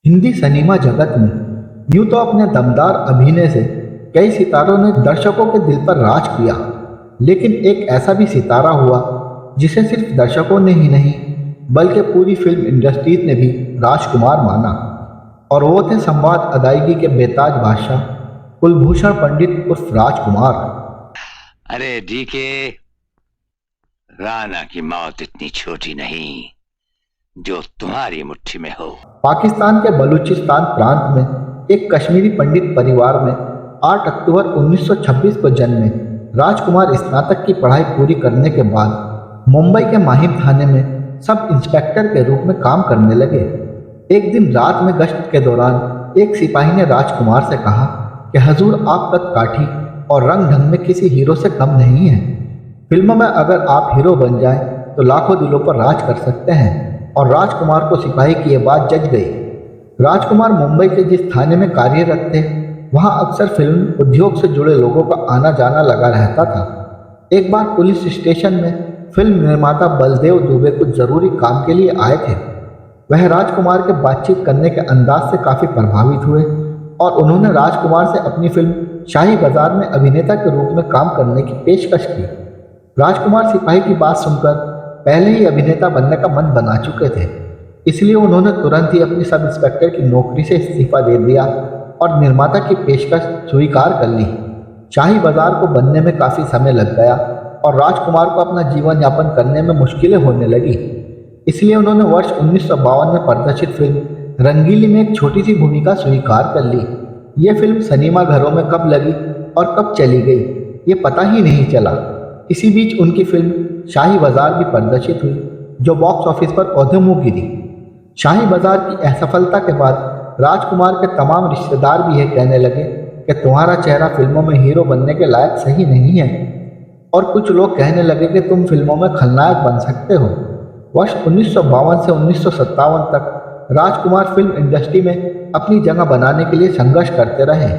Hindi cinema जगत में यूं तो अपने दमदार अभिनय से कई सितारों ने दर्शकों के दिल पर राज किया, लेकिन एक ऐसा भी सितारा हुआ जिसे सिर्फ दर्शकों ने ही नहीं बल्कि पूरी फिल्म इंडस्ट्री ने भी राजकुमार माना। और वो थे संवाद अदायगी के बेताज बादशाह कुलभूषण पंडित उर्फ राजकुमार। अरे डीके, राणा की मौत इतनी छोटी नहीं जो तुम्हारी मुट्ठी में हो। पाकिस्तान के बलूचिस्तान प्रांत में एक कश्मीरी पंडित परिवार में 8 अक्टूबर 1926 को जन्मे राजकुमार स्नातक की पढ़ाई पूरी करने के बाद मुंबई के माहिम थाने में सब इंस्पेक्टर के रूप में काम करने लगे। एक दिन रात में गश्त के दौरान एक सिपाही ने राजकुमार से कहा कि हजूर, आप कद काठी और रंग ढंग में किसी हीरो से कम नहीं हैं। फिल्मों में अगर आप हीरो बन जाएं तो लाखों दिलों पर राज कर सकते हैं। और राजकुमार को सिपाही की यह बात जच गई। राजकुमार मुंबई के जिस थाने में कार्यरत थे वहां अक्सर फिल्म उद्योग से जुड़े लोगों का आना जाना लगा रहता था। एक बार पुलिस स्टेशन में फिल्म निर्माता बलदेव दुबे कुछ जरूरी काम के लिए आए थे। वह राजकुमार के बातचीत करने के अंदाज से काफ़ी प्रभावित हुए और उन्होंने राजकुमार से अपनी फिल्म शाही बाजार में अभिनेता के रूप में काम करने की पेशकश की। राजकुमार सिपाही की बात सुनकर पहले ही अभिनेता बनने का मन बना चुके थे, इसलिए उन्होंने तुरंत ही अपनी सब इंस्पेक्टर की नौकरी से इस्तीफा दे दिया और निर्माता की पेशकश स्वीकार कर ली। शाही बाजार को बनने में काफ़ी समय लग गया और राजकुमार को अपना जीवन यापन करने में मुश्किलें होने लगी। इसलिए उन्होंने वर्ष 1952 में प्रदर्शित फिल्म रंगीली में एक छोटी सी भूमिका स्वीकार कर ली। ये फिल्म सिनेमा घरों में कब लगी और कब चली गई ये पता ही नहीं चला। इसी बीच उनकी फिल्म शाही बाजार भी प्रदर्शित हुई, जो बॉक्स ऑफिस पर पौधे मुँह गिरी। शाही बाजार की असफलता के बाद राजकुमार के तमाम रिश्तेदार भी यह कहने लगे कि तुम्हारा चेहरा फिल्मों में हीरो बनने के लायक सही नहीं है, और कुछ लोग कहने लगे कि तुम फिल्मों में खलनायक बन सकते हो। वर्ष 1952 से 1957 तक राजकुमार फिल्म इंडस्ट्री में अपनी जगह बनाने के लिए संघर्ष करते रहे।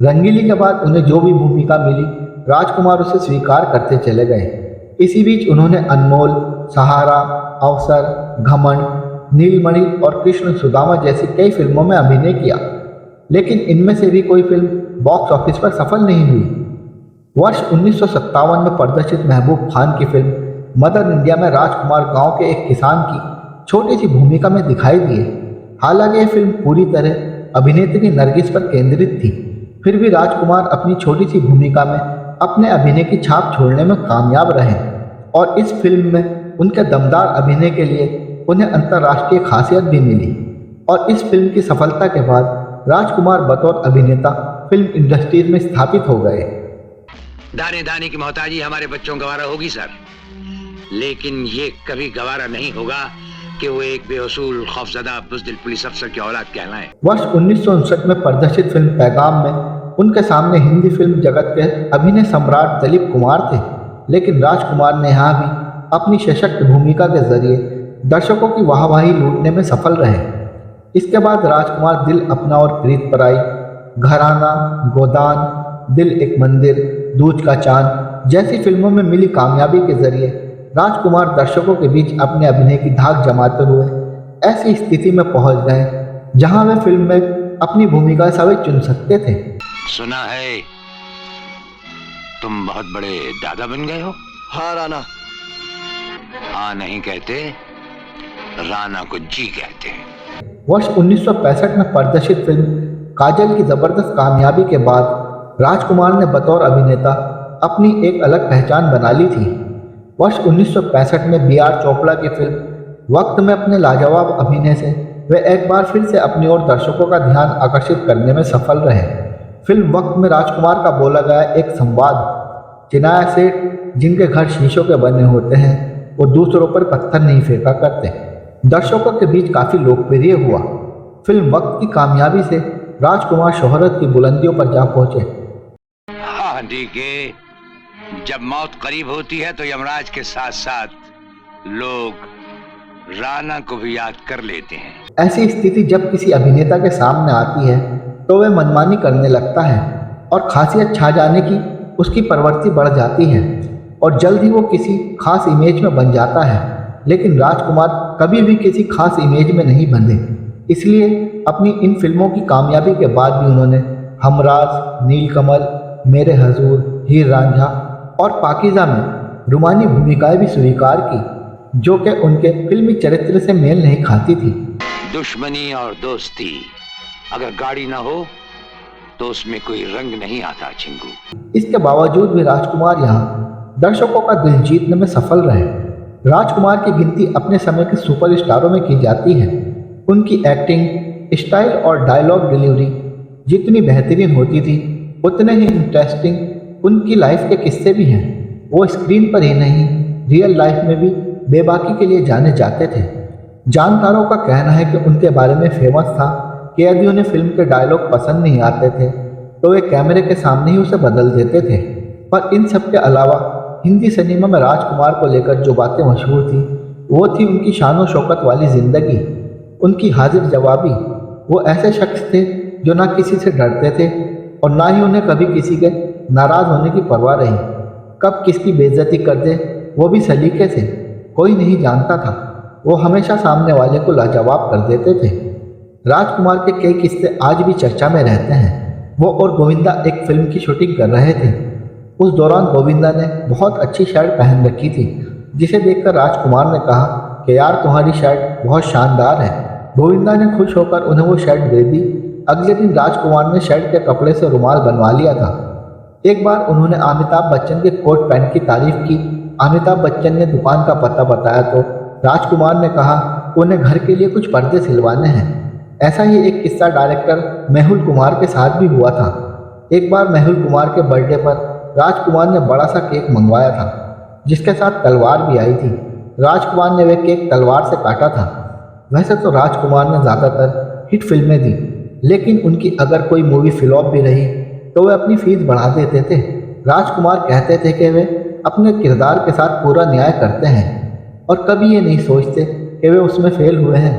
रंगीली के बाद उन्हें जो भी भूमिका मिली राजकुमार उसे स्वीकार करते चले गए। इसी बीच उन्होंने अनमोल, सहारा, अवसर, घमंड, नीलमणि और कृष्ण सुदामा जैसी कई फिल्मों में अभिनय किया, लेकिन इनमें से भी कोई फिल्म बॉक्स ऑफिस पर सफल नहीं हुई। वर्ष 1957 में प्रदर्शित महबूब खान की फिल्म मदर इंडिया में राजकुमार गांव के एक किसान की छोटी सी भूमिका में दिखाई दिए। हालांकि यह फिल्म पूरी तरह अभिनेत्री नरगिस पर केंद्रित थी, फिर भी राजकुमार अपनी छोटी सी भूमिका में अपने अभिनय की छाप छोड़ने में कामयाब रहे और इस फिल्म में उनके दमदार अभिनय के लिए उन्हें अंतर्राष्ट्रीय खासियत भी मिली। और इस फिल्म की सफलता के बाद राजकुमार बतौर अभिनेता फिल्म इंडस्ट्री में स्थापित हो गए। दाने दाने की मोहताजी हमारे बच्चों गवारा होगी सर, लेकिन ये कभी गवारा नहीं होगा कि वो एक बेअसूल खौफजदा बुज़दिल पुलिस अफसर की औलाद कहलाएं। वर्ष 1959 में प्रदर्शित फिल्म पैगाम में उनके सामने हिंदी फिल्म जगत के अभिनय सम्राट दिलीप कुमार थे, लेकिन राजकुमार ने यहाँ भी अपनी सशक्त भूमिका के जरिए दर्शकों की वाहवाही लूटने में सफल रहे। इसके बाद राजकुमार दिल अपना और प्रीत पराई, घराना, गोदान, दिल एक मंदिर, दूज का चांद जैसी फिल्मों में मिली कामयाबी के जरिए राजकुमार दर्शकों के बीच अपने अभिनय की धाक जमाते हुए ऐसी स्थिति में पहुंच गए जहां वे फिल्म में अपनी भूमिका सभी चुन सकते थे। सुना है तुम बहुत बड़े दादा बन गए हो। हाँ राणा। हाँ नहीं कहते, राणा को जी कहते हैं। वर्ष 1965 में प्रदर्शित फिल्म काजल की जबरदस्त कामयाबी के बाद राजकुमार ने बतौर अभिनेता अपनी एक अलग पहचान बना ली थी। वर्ष 1965 में बी.आर. चोपड़ा की फिल्म वक्त में अपने लाजवाब अभिनय से वे एक बार फिर से अपनी ओर दर्शकों का ध्यान आकर्षित करने में सफल रहे। फिल्म वक्त में राजकुमार का बोला गया एक संवाद, चिनाया सेठ जिनके घर शीशों के बने होते हैं वो दूसरों पर पत्थर नहीं फेंका करते, दर्शकों के बीच काफ़ी लोकप्रिय हुआ। फिल्म वक्त की कामयाबी से राजकुमार शोहरत की बुलंदियों पर जा पहुंचे। हाँ डीके, जब मौत करीब होती है तो यमराज के साथ साथ लोग राणा को भी याद कर लेते हैं। ऐसी स्थिति जब किसी अभिनेता के सामने आती है तो वह मनमानी करने लगता है और खासियत छा जाने की उसकी प्रवृत्ति बढ़ जाती है और जल्द ही वो किसी खास इमेज में बन जाता है। लेकिन राजकुमार कभी भी किसी खास इमेज में नहीं बंधे। इसलिए अपनी इन फिल्मों की कामयाबी के बाद भी उन्होंने हमराज, नीलकमल, मेरे हजूर, हीर रांझा और पाकीज़ा में रूमानी भूमिकाएं भी स्वीकार की, जो कि उनके फिल्मी चरित्र से मेल नहीं खाती थी। दुश्मनी और दोस्ती, अगर गाड़ी ना हो तो उसमें कोई रंग नहीं आता चिंगू। इसके बावजूद भी राजकुमार यहाँ दर्शकों का दिल जीतने में सफल रहे। राजकुमार की गिनती अपने समय के सुपरस्टारों में की जाती है। उनकी एक्टिंग स्टाइल और डायलॉग डिलीवरी जितनी बेहतरीन होती थी, उतने ही इंटरेस्टिंग उनकी लाइफ के किस्से भी हैं। वो स्क्रीन पर ही नहीं, रियल लाइफ में भी बेबाकी के लिए जाने जाते थे। जानकारों का कहना है कि उनके बारे में फेमस था कि यदि उन्हें फिल्म के डायलॉग पसंद नहीं आते थे तो वे कैमरे के सामने ही उसे बदल देते थे। पर इन सब के अलावा हिंदी सिनेमा में राजकुमार को लेकर जो बातें मशहूर थी वो थी उनकी शान और शौकत वाली ज़िंदगी, उनकी हाजिर जवाबी। वो ऐसे शख्स थे जो ना किसी से डरते थे और ना ही उन्हें कभी किसी के नाराज़ होने की परवाह रही। कब किसकी बेइज्जती कर दे वो भी सलीके से, कोई नहीं जानता था। वो हमेशा सामने वाले को लाजवाब कर देते थे। राजकुमार के कई किस्से आज भी चर्चा में रहते हैं। वो और गोविंदा एक फिल्म की शूटिंग कर रहे थे। उस दौरान गोविंदा ने बहुत अच्छी शर्ट पहन रखी थी, जिसे देखकर राजकुमार ने कहा कि यार तुम्हारी शर्ट बहुत शानदार है। गोविंदा ने खुश होकर उन्हें वो शर्ट दे दी। अगले दिन राजकुमार ने शर्ट के कपड़े से रुमाल बनवा लिया था। एक बार उन्होंने अमिताभ बच्चन के कोट पैंट की तारीफ की। अमिताभ बच्चन ने दुकान का पता बताया तो राजकुमार ने कहा उन्हें घर के लिए कुछ पर्दे सिलवाने हैं। ऐसा ही एक किस्सा डायरेक्टर मेहुल कुमार के साथ भी हुआ था। एक बार मेहुल कुमार के बर्थडे पर राजकुमार ने बड़ा सा केक मंगवाया था, जिसके साथ तलवार भी आई थी। राजकुमार ने वह केक तलवार से काटा था। वैसे तो राजकुमार ने ज़्यादातर हिट फिल्में दी, लेकिन उनकी अगर कोई मूवी फ्लॉप भी रही तो वे अपनी फीस बढ़ा देते थे। राजकुमार कहते थे कि वे अपने किरदार के साथ पूरा न्याय करते हैं और कभी ये नहीं सोचते कि वे उसमें फेल हुए हैं।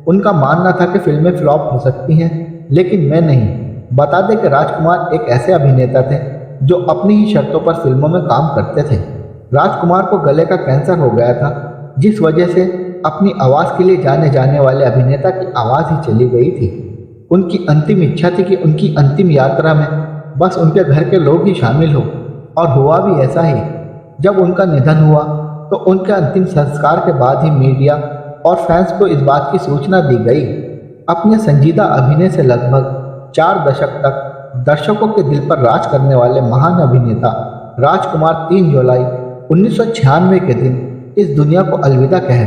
उनका मानना था कि फिल्में फ्लॉप हो सकती हैं, लेकिन मैं नहीं। बता दें कि राजकुमार एक ऐसे अभिनेता थे जो अपनी ही शर्तों पर फिल्मों में काम करते थे। राजकुमार को गले का कैंसर हो गया था, जिस वजह से अपनी आवाज़ के लिए जाने जाने वाले अभिनेता की आवाज़ ही चली गई थी। उनकी अंतिम इच्छा थी कि उनकी अंतिम यात्रा में बस उनके घर के लोग ही शामिल हो, और हुआ भी ऐसा ही। जब उनका निधन हुआ तो उनके अंतिम संस्कार के बाद ही मीडिया और फैंस को इस बात की सूचना दी गई। अपने संजीदा अभिनय से लगभग 4 दशक तक दर्शकों के दिल पर राज करने वाले महान अभिनेता राजकुमार 3 जुलाई 1996 के दिन इस दुनिया को अलविदा कह